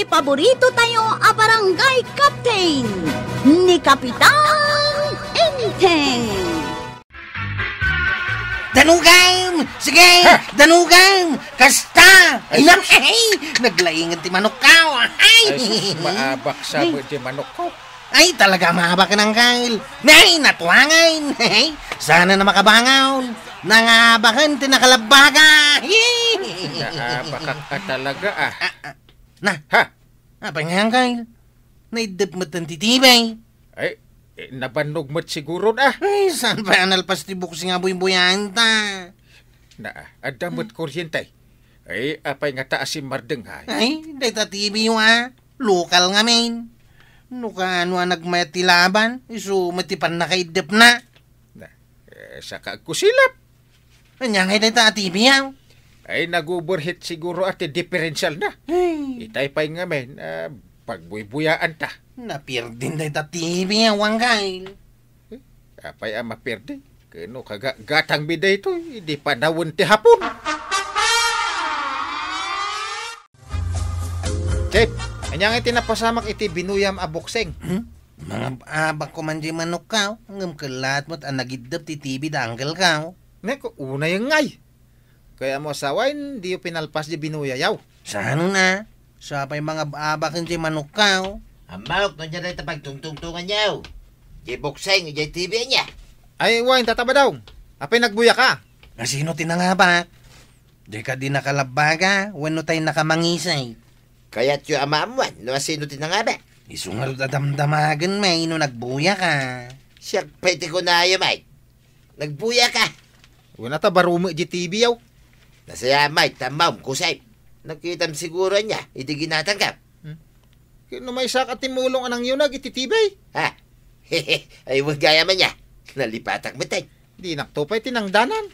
iti paborito tayo a barangay captain ni Kapitan Enteng. Danugam! Sige! Danugam! Kasta! Ay, naglaingan ti manok kao! Ay, maabak sa ti manok ko. Ay, talaga mahabak ka ng kail. Nay, natuwangan. Sana na makabangaw. Nangabakan ti nakalabaga. Naabak ka talaga Na, apa nga ang kail? Naidap mo tan titibay. Ay, nabanog mo't siguro Ay, saan pa analpas ti buksi nga buy-buyan ta? Adamot kuryente. Ay, apay nga taas si Mardenghay. Ay, day ta TV Lokal nga main. No ka ano nagmayat ti laban, iso matipan na kaidap na. Saka kusilap. Anya nga day ta TV Ay, naguburhit siguro at differential na. Ay, Itay pa'y nga men, pagbuybuyaan ta. napirdin day ta TV wang kail. Apay mapirdi. Kano gatang biday ito, hindi pa nawon ti hapon. Chip, anyang iti napasamak iti binuyam a bokseng. Mga abak ko man di manok ka, hanggang kalat mo't anagidap ti TV danggal ka. Neko, una yung ngay. Kaya mo asawain, di yung pinalpas di binuyayaw. Saan na? Sa pa'y mga abak di manok ka. Ang manok na dyan ay tapagtungtungtungan niyaw. Di bokseng, di TV niya. Ay, wain, tataba daw. Apay nagbuya ka. Sino tinangabak? Di ka di nakalabaga, wano tayo nakamangisay. Kaya't yung amamuan, no sino tinangaba. Isungal dadamdamagan may no nagbuya ka. Siya pwede ko na ayo, Mike. Nagbuya ka. Wala ta barumi di TV yaw. Nasaya, Mike, tamaw, kusay. Nakitam siguro niya, hindi ginatanggap. Kino may sakat timulong anang yun nag-ititibay. Ha? Ay, wag gaya man niya. Nalipatak mo tayo. Di naktupay tinangdanan.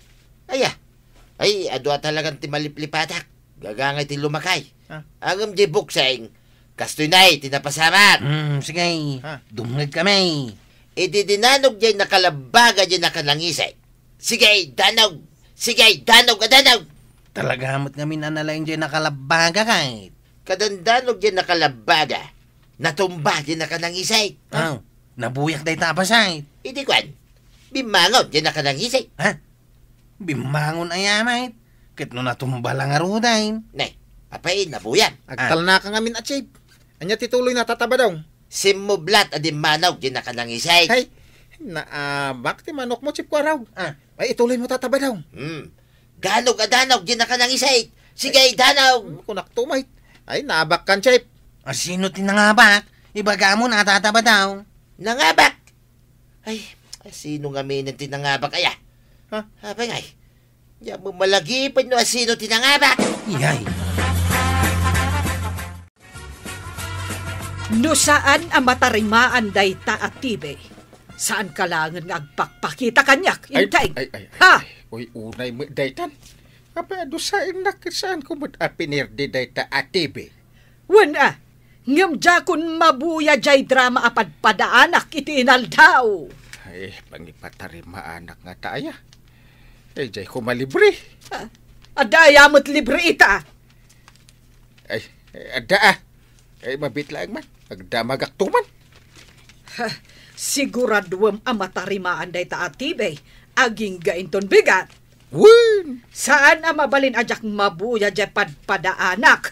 Ay, adwa talagang timaliplipatak. Gagangay ti lumakay. Ha? Ang di bokseng, kastoy na tinapasamat. Sige, Ha? dumngag kami. Ididinanog dyan nakalabaga dyan nakalangisay. Sige, danog! Sige, danog! Talaga mo't ngamin analayin dyan nakalabaga kahit. Kadandanog dyan nakalabaga. Natumba dyan nakalangisay. Nabuyak day tapasay. Hindi kwan. Bimangon dyan nakalangisay. Bimangon ayamay. Kit no natumba lang aruday. Nay, apay, nabuyan. Agtal na ka ngamin at shape. Anya tituloy na tataba daw. Simublat adimanog dyan nakalangisay. Hay, naabak ti manok mo chip ko araw. Ay, ituloy mo tataba daw. Ganog adanog dyan nakalangisay. Sige, danog! Kunak tumay. Ay, naabak kan shape. Sino tinangabak? Ibaga mo natataba daw. Nangabak! Ay, sino nga may tinangabak kaya? Ha? Apa nga eh? Diyan mo malagipan no sino tinangabak. Iyay. No saan ang matarimaan day ta at tibe? Saan kalangan nga agpakpakita kanyak? Intay! Ha? Uy, unay mo daytan. Apa ado saan nakasaan ko mo't apinirdi dayta atibe? Wana, ngam jakun mabuya jay drama apad padaanak iti inaldaw. Ay, pangipatarima anak nga taaya. Ay, jay ko malibre. Adaya mo't libre ita. Ay, ada Ay, mabitlaang man. Agdamagak tuman. Siguraduam ang matarimaan day ta at tibe. Aging gainton bigat. Win! Saan ang mabalin ajak mabuya jay padaanak?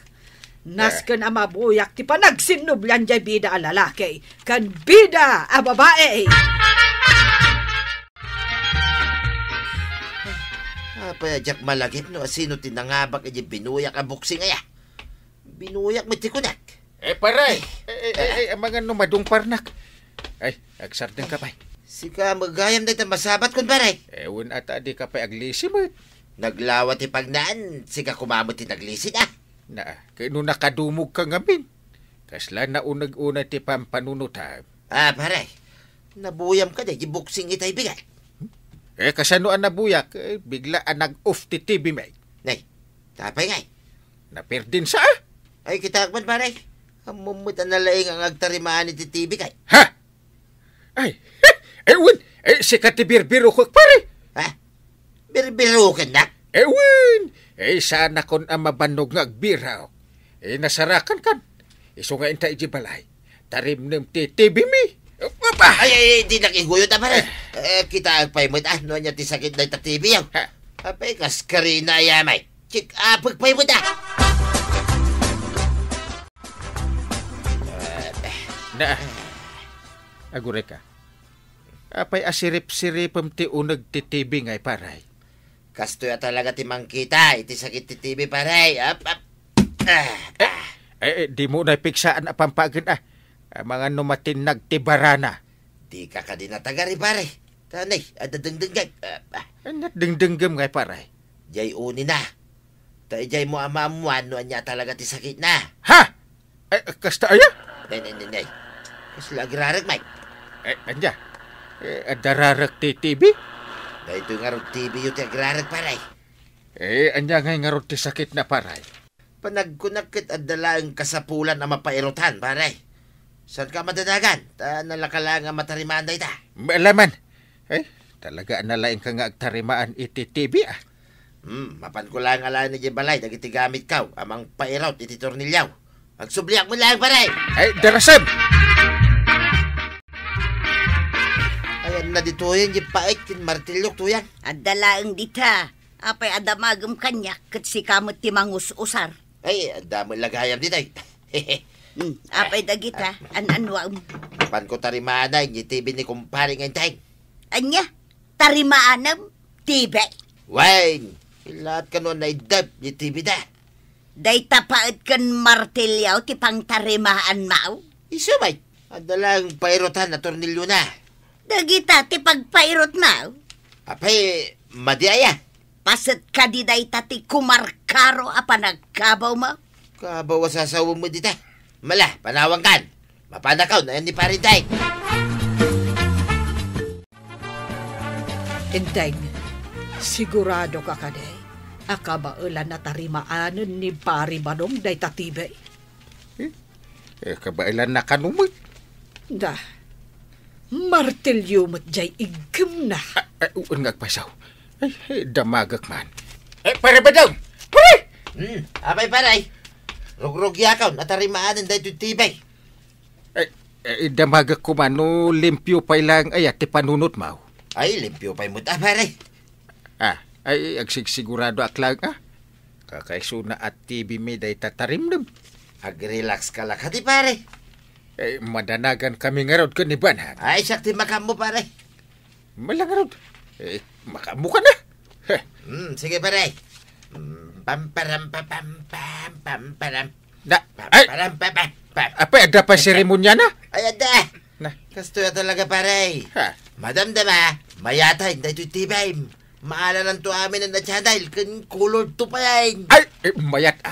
Nasken ang mabuyak ti panagsinublan jay bida a lalaki. Kan bida a babae. Apa ajak malagip no sino tinangabak ay binuyak ang buksing aya. Binuyak may tikunak. Paray! Ang mga numadong parnak. Ay, agsardeng ka pa. Sika magayam na ito masabat kun baray. Ewan ata di ka pa aglisimot. Naglawat ti pagnaan, sika kumamot ti naglisin Kano nakadumog ka ngamin. Kasla na unag-una ti pampanunutan. Paray, nabuyam ka na, buksing itay bigay. Kasano ang nabuyak, bigla ang nag-off ti TV may. Nay, tapay ngay. Napirdin sa Ay, kitakman paray. Amumut ang nalaing ang agtarimaan ti TV kay. Ha? Ay, ewan, sikat ti birbiro ko pare. Birbirukan na. Ewan, sana kon ang mabanog nga agbiraw. Nasarakan kan. Iso nga intay di balay. Tarim ng TV mi. Apa? Ay, di nakihuyod na pare. Kita agpay mo no niya ti sakit na ita TV yaw. Ha? Apay kas karina yamay. Chik apagpay mo da. Na. Agure ka. Apay asirip-siripam ti unag ti TV ngay paray. Kasto ya talaga ti mangkita. Iti sakit ti TV pare. Di mo na piksaan a pampagan mga numatin nagtibarana. Di ka kadinatagari pare. Tanay, adadengdenggay. Anat dingdenggam ngay paray. Jay uni na. Ta jay mo amamuan no anya talaga ti sakit na. Ha? Kasta aya? Nay. Kas lagrarag may. Anja. Dararak ti TV? Dahito nga ro TV yung ti agrarag paray. Anya ngay nga ron ti sakit na paray. Panagkunakit at dalaang kasapulan na mapairotan paray. Saan ka madadagan? Nalakala nga matarimaan da ita. Malaman. Talaga nalaing ka nga agtarimaan iti TV Mapan ko lang ala ni Balay, dagiti gamit kaw, amang pairaut iti tornilyaw. Magsubliak mo lang paray. Darasam! Ayan na dito yun, yung paik, yung martilyok to yan. Adalaang dita. Apay adamagam kanyak kat si kamot ti mangus-usar. Ay, ang dami lagayam dito eh. Apay dagita, anwam. Mapan ko tarimana, yung TV ni kumpare ngayon tayo. Anya, tarimaanam, tibe. Wayne, ilat ka nun na idab, yung TV da. Day tapaat kan martilyaw ti pang tarimaan mao. Isumay, ang dalang pairotan na tornilyo na. Dagita ti pagpairot mao. Apay, madiaya. Pasat ka di day tati kumarkaro a panagkabaw mo. Kabawa sa asawa mo dita. Mala, panawang kan. Mapanakaw na yan ni Parintay. Enteng, sigurado ka kaday. Akabailan na tarimaanan ni Pari Badong day tatibay. Kabailan na kanumot. Da, martilyo mo't jay igim na. Ngagpasaw. Damagak man. Pare ba daw? Pare! Apay paray. Rugrug yakaw, natarimaanan dahil ito tibay. Damagak ko man, no limpyo pa lang ayat ti panunot mo. Ay, limpyo pa'y mo paray. Ay agsigsigurado aklang kakaiso na at TV may day tatarimdam. Ag-relax ka lang hati pare. Madanagan kami nga rod kaniban ha. Ay, sakti makam mo pare. Malang rod. Makamu ka na. Sige pare. Pamparam papam pam pamparam. Pamparam papam pam. Apa ada pa seremonya na? Ay, ada. Na. Kasto ya talaga pare. Madam dama, mayatay dahil ito tibay. Maalanan to amin ang natya dahil kulor to pa yan. Ay, mayat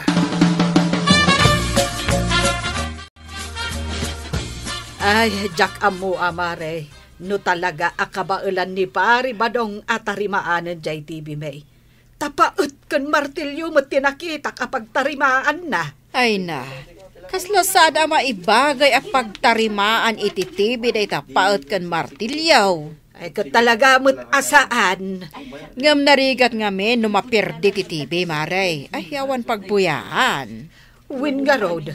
Ay, Jack amo amare. No talaga akabailan ni Pari Badong atarimaanan jay TV may. Tapaut kan martilyo mo tinakita kapag tarimaan na. Ay na, kaslo sada maibagay ang pagtarimaan iti TV day tapaut kan martilyaw. Ay talaga mo't asaan. Ngam narigat ngamin no mapirdi ti TV maray. Ay yawan pagbuyaan. Win nga road.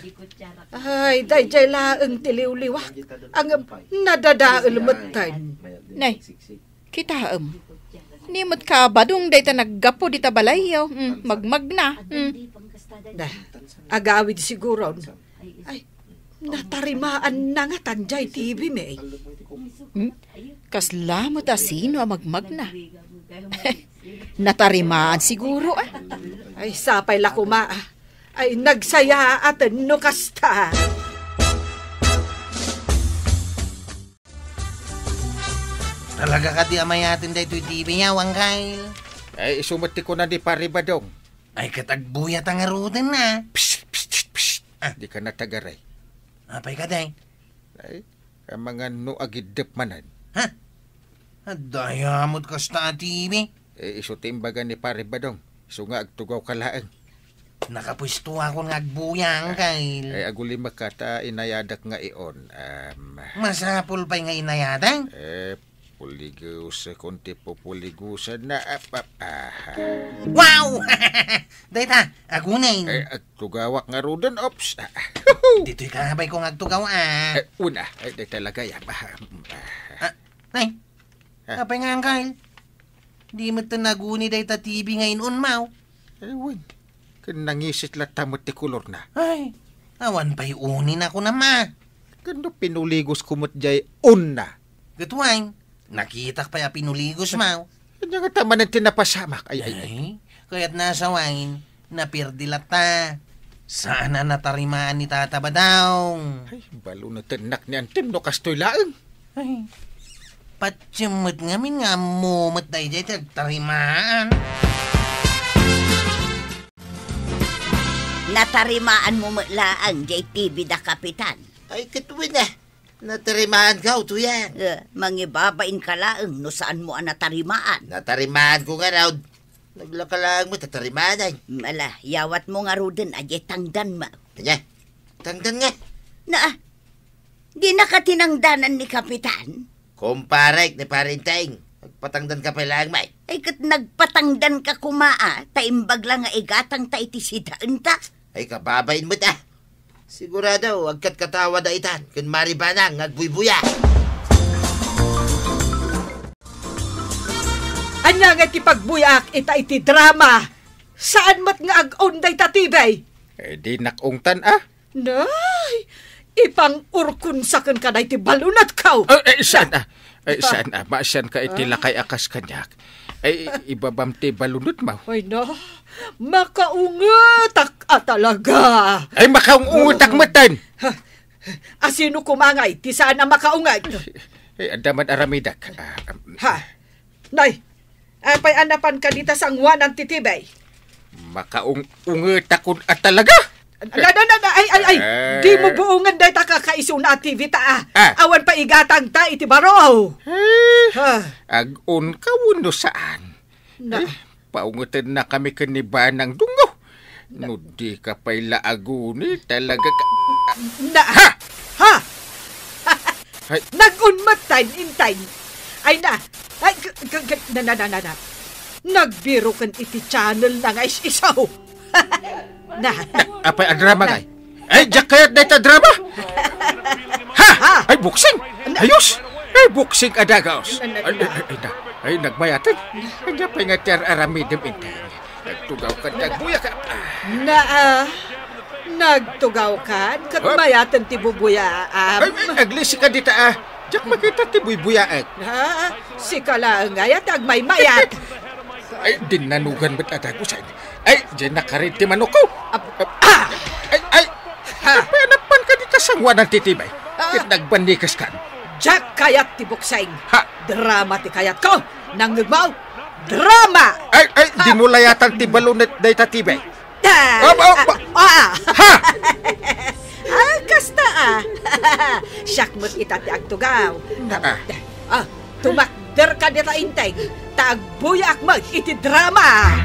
Ay, dayjay laang tiliw-liwak. Ang nadadaal matan. Nay, kita nimot ka badong day ta naggapo di ta balayaw. Magmag na. Nah, agawid siguro. Ay, natarimaan na nga tanjay TV may. Kaslamot asino ang magmag na. Natarimaan siguro Ay, sapay lakuma. Ay, nagsaya at nukasta. Talaga ka di amayatin da ito TV niya, Wangkail. Ay, sumati ko na di Pari Badong. Ay, katagbuyat ang arutan na. Psst. Di ka natagaray. Apay ka day. Ay, ang mga no agidep manan. Ha? Dayamot ka sa TV. Iso timbagan ni Pari Badong. Iso nga agtugaw kalaang. Nakapwisto ako ng agbuyang, Kail. Ay, aguli makata inayadak nga iyon. Masapul pa'y nga inayadang? Puligo sa konti populigusan na Wow! Dayta, agunay. Agtugawak nga rodan, ops. Dito'y kahabay kong agtugaw, Una, di talaga yan. Nay, apay nga, Uncle. Di mo naguni dayta TV ngayon unmaw. Ewan, kanangisit latamot ti kulor na. Ay, awan pa'y unin ako na ma. Kano pinuligos kumot jay una. Gatuwain, nakitak pa'y pinuligos, maw. Kanya nga tama ng tinapasamak. Ay. Kaya't nasa wine, napirdilat ta. Sana natarimaan ni Tata Badawng. Ay, balo na tinak ni Antim no kastoy laang. Ay, patsimot ngamin nga mumot dahi jay tarimaan. Natarimaan mo laang JTV da kapitan. Ay, katuwin na. Natarimaan ka, tuyan. Mangibabain ka laang no saan mo ang natarimaan. Natarimaan ko nga raw. Naglakalang mo, tatarimaan ay. Mala, yawat mo nga rudin, ajay tangdan ma. Kanya, tangdan nga. Di nakatinangdanan ni kapitan. Kumparek ni Parinteng. Nagpatangdan ka pa lang, may. Ay kat nagpatangdan ka kumaa, taimbag lang nga igatang ta itisidaan ta. Ay, kababain mo ta. Sigurado, agkat katawa da itan. Kun maribanang, nagbuy-buya. Anya nga ti pagbuyak iti drama. Saan mat nga ag-onday tatibay? Di nakungtan Nay, ipang urkun sa kan ka na iti balunat kaw. Sana. Sana. Maasan ka iti lakay akas kanyak. Ay, ibabam ti balunot mo. Ay na, makaungatak talaga. Ay, makaungutak matan. Asino kumangay, ti saan na makaungay? Ay, andaman aramidak. Nay, apay anapan ka dita sang wanan titibay. Makaungutak ko talaga. Ay, di mo buungan dahi ta kakaisun na TV ta. Awan pa igatang ta iti baro. Ag-un ka wuno saan? Paungutan na kami kaniba ng dungo. No di ka pa'y laaguni talaga ka. Nag-unmatan intay. Ay na. Ay, na. Nagbiro kan iti channel na nga isaw. Apay ang drama ngay? Ay, jak kayat na ita drama? Ay, boxing! Ayos! Ay, boxing adagaos! Ay, nagmayatan. Ay, napay nga tiyar aramidem intay. Nagtugaw ka, nagbuya ka. Nagtugaw ka? Katmayatan ti bubuya. Ay, naglisi ka dita Jak makita ti buy-buyaak. Si kalaang ngayat agmay-mayat. Ay, dinanugan ba't adagusan? Ay, dyan nakarin ti manok ko. Ay, panapan ka dito sa ngwa ng titibay. Kit nagbanikas ka. Jak kayat ti bukseng. Drama ti kayat ko. Nanggagmaw. Drama! Ay, di mo layatan ti balunat day tatibay. Kasta Siyak mo't itati agtugaw. Tumakder ka dita intay. Tagbuyak mag iti drama.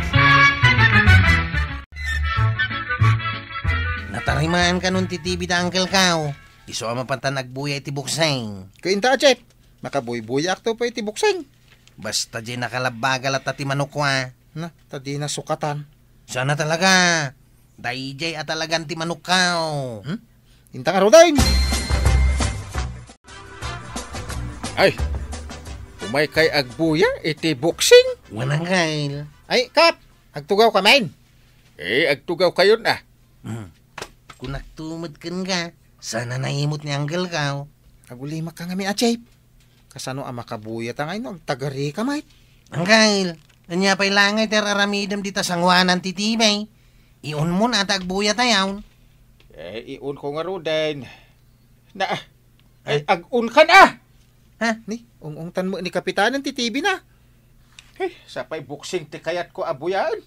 Natarimaan ka nun ti TV da Uncle Kao. Iso ama panta nagbuya iti bukseng. Kainta, Chep. Makabuy-buyak to pa iti bukseng. Basta di nakalabagal at ati manukwa. Na, tadi na sukatan. Sana talaga. Dayjay at talagang ti manukaw. Intang araw dahin. Ay, umay kay agbuya iti boxing. Wanang kail. Ay, Kap, agtugaw ka main. Agtugaw kayo na. Kung nagtumad kan ka, sana naimot ni Uncle Kao. Agulima ka nga mi, Achep. Kasano ang makabuya ta ngayon, tagari ka, mate. Uncle, anya pa'y langay ter aramidam dita sangwanan titibay. Iun mo na tagbuya tayaw. Iun ko nga ro din. Ag-un ka na! Ni, ungungtan mo ni Kapitanan titibi na. Sapay boxing ti kayat ko abuyaan.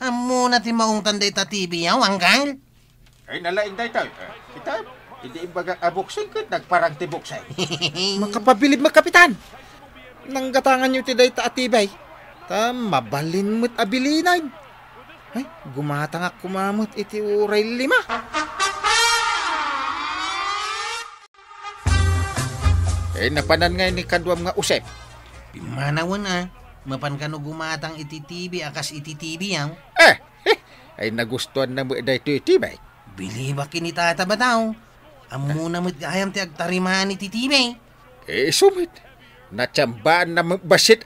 Amo na ti maungtan day tatibi yaw, Uncle. Ay, nalaing day tayo. Kita, hindi imbaga boxing ko, nagparang ti boxing. Makapabilib mo, Kapitan. Nanggatangan nyo ti day taatibay. Mabalin mo't abilinan. Ay, gumatangak kumamot iti uray 5. napanan nga ni kadwam nga usep. Pimanawan mapan ka no gumatang ititibi akas ititibi yaw. Ay nagustuhan na mo dahito itibay. Bili ba kinitata ba daw? Amo na mo't gayam ti agtarimaan ititibi. Sumit. Natsambaan na basit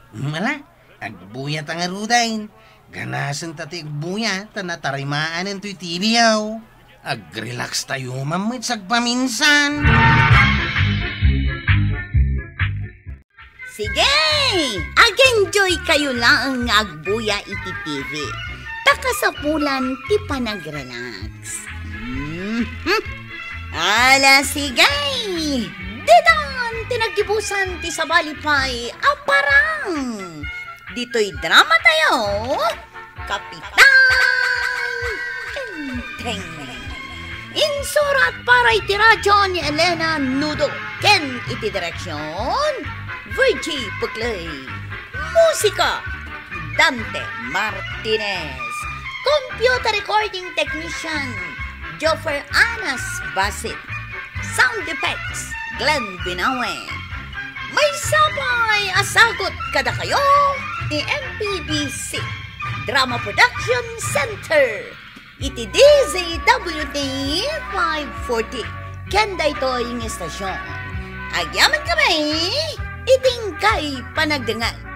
Mala, agbuya ta nga rudain. Ganasan tati agbuya, tanatarimaan ng to'y TV yaw. Ag-relax tayo mamit sagpaminsan. Sige, ag-enjoy kayo lang nga agbuya iti TV. Takasapulan ti panag-relax. Ala, sige. Dedan, tinagdibusan ti sabalipay, aparang. Dito'y drama tayo, Kapitan Enteng. Insurat para iti radyo ni Elena Nudo. Ken iti direksyon, Virgie Puglay. Musika, Dante Martinez. Computer recording technician, Joffer Anas Basit. Sound effects, Glenn Binawe. May sabay asagot kada kayo ni MPBC Drama Production Center. Iti DZWT 540. Kenda ito yung estasyon. Agyaman kami, iting kay panagdangan.